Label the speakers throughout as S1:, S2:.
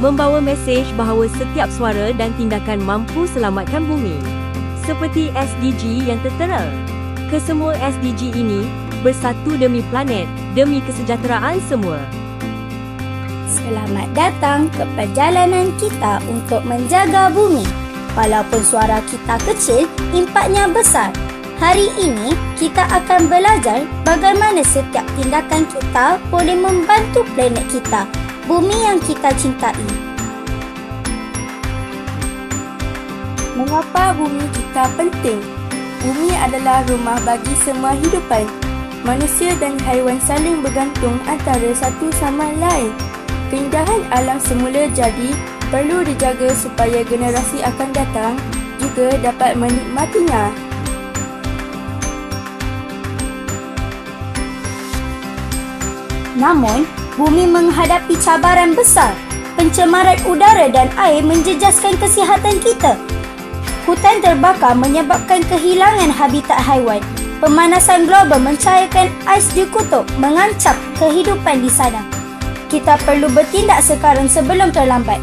S1: membawa mesej bahawa setiap suara dan tindakan mampu selamatkan bumi. Seperti SDG yang tertera. Kesemua SDG ini bersatu demi planet, demi kesejahteraan semua.
S2: Selamat datang ke perjalanan kita untuk menjaga bumi. Walaupun suara kita kecil, impaknya besar. Hari ini, kita akan belajar bagaimana setiap tindakan kita boleh membantu planet kita, bumi yang kita cintai.
S3: Mengapa bumi kita penting? Bumi adalah rumah bagi semua hidupan. Manusia dan haiwan saling bergantung antara satu sama lain. Keindahan alam semula jadi perlu dijaga supaya generasi akan datang juga dapat menikmatinya.
S2: Namun, bumi menghadapi cabaran besar. Pencemaran udara dan air menjejaskan kesihatan kita. Hutan terbakar menyebabkan kehilangan habitat haiwan. Pemanasan global mencairkan ais di kutub, mengancam kehidupan di sana. Kita perlu bertindak sekarang sebelum terlambat.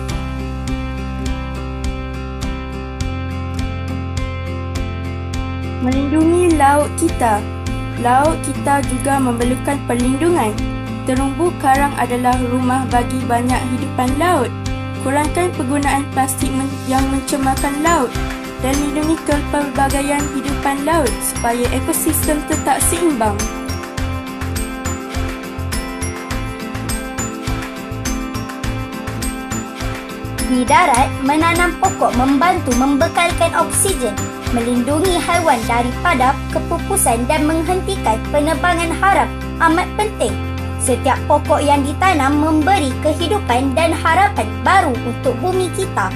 S3: Melindungi laut kita. Laut kita juga memerlukan perlindungan. Terumbu karang adalah rumah bagi banyak hidupan laut. Kurangkan penggunaan plastik yang mencemarkan laut dan lindungi kepelbagaian hidupan laut supaya ekosistem tetap seimbang.
S2: Di darat, menanam pokok membantu membekalkan oksigen, melindungi haiwan daripada kepupusan dan menghentikan penerbangan haram amat penting. Setiap pokok yang ditanam memberi kehidupan dan harapan baru untuk bumi kita.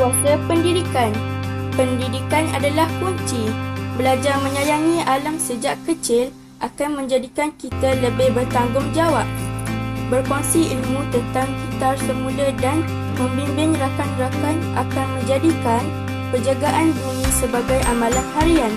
S3: Kuasa pendidikan. Pendidikan adalah kunci. Belajar menyayangi alam sejak kecil akan menjadikan kita lebih bertanggungjawab. Berkongsi ilmu tentang sekitar semula dan membimbing rakan-rakan akan menjadikan penjagaan bumi sebagai amalan harian.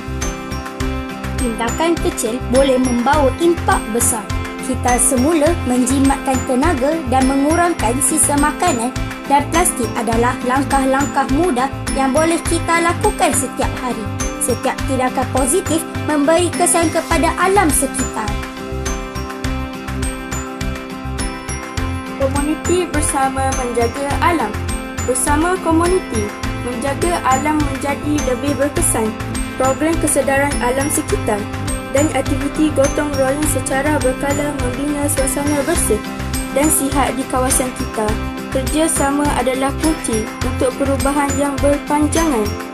S2: Tindakan kecil boleh membawa impak besar. Kita semula menjimatkan tenaga dan mengurangkan sisa makanan dan plastik adalah langkah-langkah mudah yang boleh kita lakukan setiap hari. Setiap tindakan positif memberi kesan kepada alam sekitar.
S3: Komuniti bersama menjaga alam. Bersama komuniti, menjaga alam menjadi lebih berkesan. Program kesedaran alam sekitar dan aktiviti gotong royong secara berkala membina suasana bersih dan sihat di kawasan kita. Kerjasama adalah kunci untuk perubahan yang berpanjangan.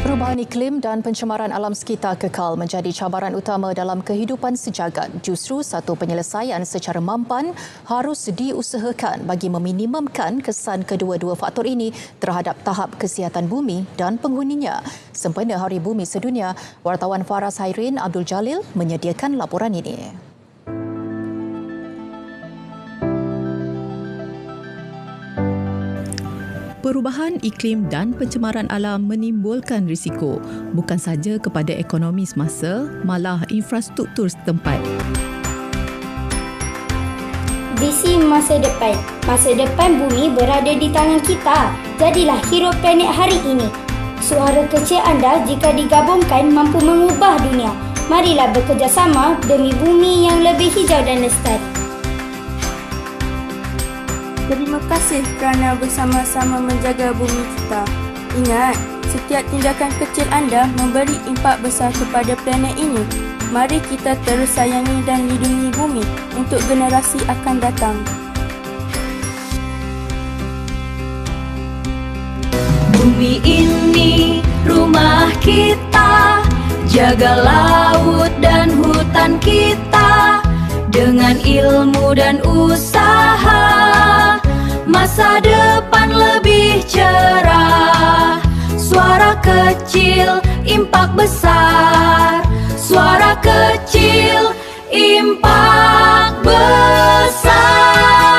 S4: Perubahan iklim dan pencemaran alam sekitar kekal menjadi cabaran utama dalam kehidupan sejagat. Justru satu penyelesaian secara mampan harus diusahakan bagi meminimumkan kesan kedua-dua faktor ini terhadap tahap kesihatan bumi dan penghuninya. Sempena Hari Bumi Sedunia, wartawan Faraz Hairin Abdul Jalil menyediakan laporan ini.
S5: Perubahan iklim dan pencemaran alam menimbulkan risiko bukan sahaja kepada ekonomi semasa, malah infrastruktur setempat.
S2: Visi masa depan. Masa depan bumi berada di tangan kita. Jadilah hero planet hari ini. Suara kecil anda jika digabungkan mampu mengubah dunia. Marilah bekerjasama demi bumi yang lebih hijau dan lestari.
S3: Terima kasih kerana bersama-sama menjaga bumi kita. Ingat, setiap tindakan kecil anda memberi impak besar kepada planet ini. Mari kita terus sayangi dan lindungi bumi untuk generasi akan datang.
S6: Bumi ini rumah kita, jaga laut dan hutan kita. Dengan ilmu dan usaha, masa depan lebih cerah. Suara kecil, impak besar. Suara berimpak besar.